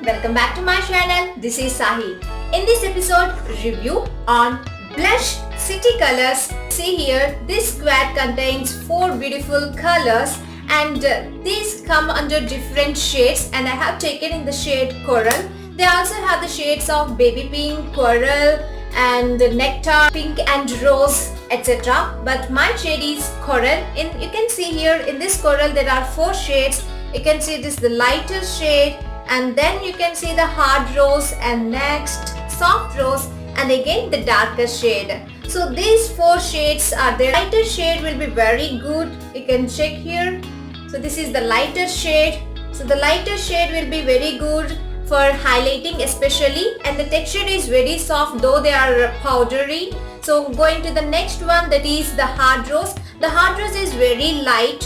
welcome back to my channel. This is Sahi. In this episode, review on Blush City Colors. See here, this squad contains 4 beautiful colors and these come under different shades, and I have taken in the shade Coral. They also have the shades of Baby Pink, Coral and Nectar, Pink and Rose, etc. But my shade is Coral. You can see here in this Coral there are 4 shades. You can see this the lighter shade, and then you can see the hard rose, and next soft rose, and again the darker shade. So these 4 shades are there. Lighter shade will be very good. You can check here. So this is the lighter shade. So the lighter shade will be very good for highlighting especially, and the texture is very soft though they are powdery. So going to the next one, that is the hard rose. The hard rose is very light.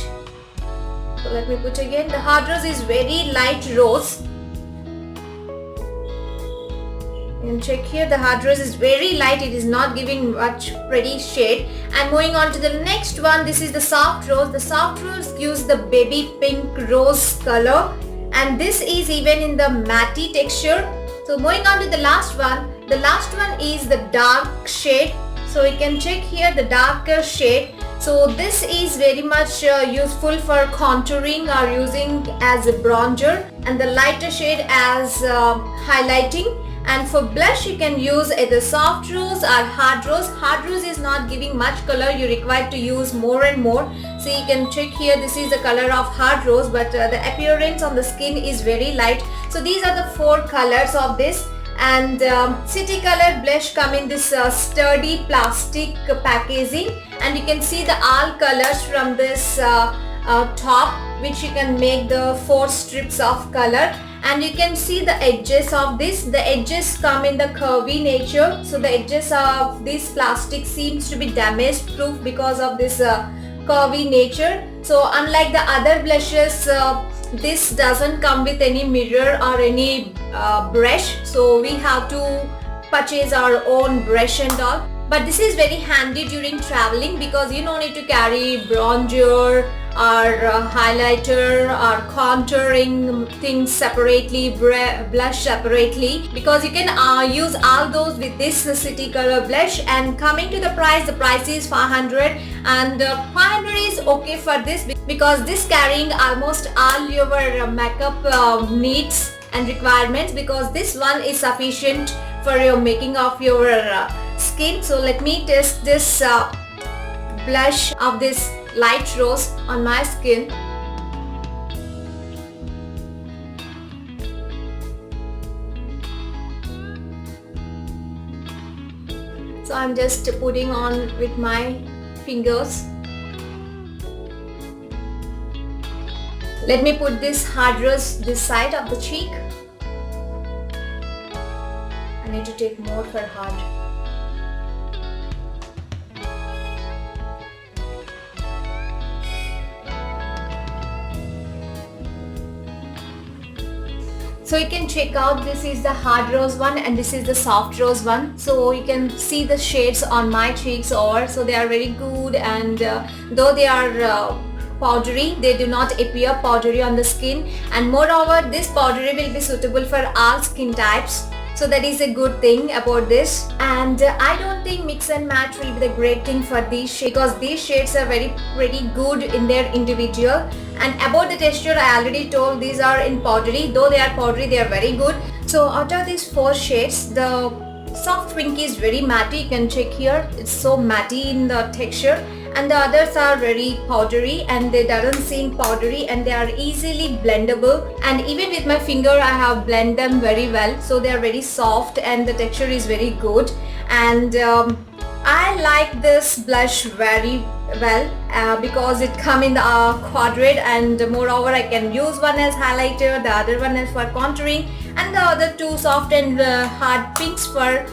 So let me put again, the hard rose is very light rose. You can check here, the hard rose is very light, it is not giving much pretty shade. And moving on to the next one, this is the soft rose. The soft rose gives the baby pink rose color, and this is even in the matte texture. So moving on to the last one is the dark shade. So you can check here the darker shade. So this is very much useful for contouring or using as a bronzer, and the lighter shade as highlighting. And for blush you can use either soft rose or hard rose. Hard rose is not giving much color, you require to use more and more. So you can check here, this is the color of hard rose, but the appearance on the skin is very light. So these are the 4 colors of this. And City Color blush come in this sturdy plastic packaging, and you can see the all colors from this top, which you can make the 4 strips of color. And you can see the edges of this. The edges come in the curvy nature. So the edges of this plastic seems to be damage proof because of this curvy nature. So unlike the other blushes, this doesn't come with any mirror or any brush. So we have to purchase our own brush and all. But this is very handy during traveling because you don't need to carry bronzer or highlighter or contouring things separately, blush separately, because you can use all those with this City Color blush. And coming to the price is 500, and 500 is okay for this because this carrying almost all your makeup needs and requirements, because this one is sufficient for your making of your skin. So let me test this blush of this light rose on my skin. So I'm just putting on with my fingers. Let me put this hard rose this side of the cheek. I need to take more for hard. So you can check out, this is the hard rose one and this is the soft rose one. So you can see the shades on my cheeks over. So they are very good, and though they are powdery, they do not appear powdery on the skin. And moreover, this powdery will be suitable for all skin types. So that is a good thing about this. And I don't think mix and match will be the great thing for these shades, because these shades are pretty good in their individual. And about the texture, I already told these are in powdery. Though they are powdery, they are very good. So out of these 4 shades, the soft pink is very matte. You can check here, it's so matte in the texture. And the others are very powdery, and they doesn't seem powdery, and they are easily blendable. And even with my finger I have blend them very well. So they are very soft and the texture is very good. And I like this blush very well because it come in the quadrant, and moreover I can use one as highlighter, the other one is for contouring, and the other 2 soft and hard pinks for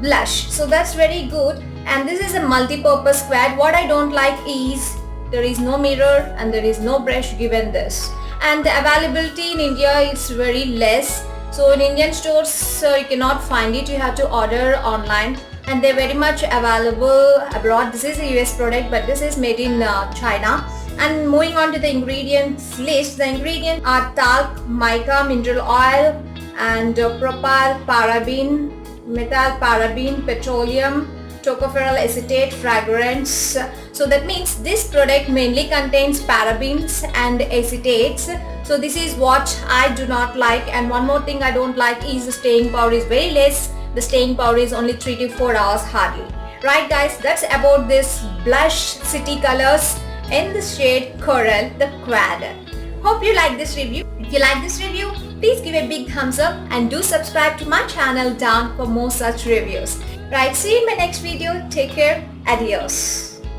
blush. So that's very good. And this is a multi-purpose squad. What I don't like is there is no mirror and there is no brush given this. And the availability in India is very less. So in Indian stores you cannot find it, you have to order online. And they're very much available abroad. This is a US product, but this is made in China. And moving on to the ingredients list, the ingredients are talc, mica, mineral oil, and propyl paraben, methyl paraben, petroleum, tocopherol acetate, fragrance. So that means this product mainly contains parabens and acetates. So this is what I do not like. And one more thing I don't like is the staying power is very less. The staying power is only 3 to 4 hours hardly. Right guys, that's about this blush city colors in the shade Coral, the Quad. Hope you like this review. If you like this review, please give a big thumbs up and do subscribe to my channel down for more such reviews. Right, see you in my next video. Take care. Adios.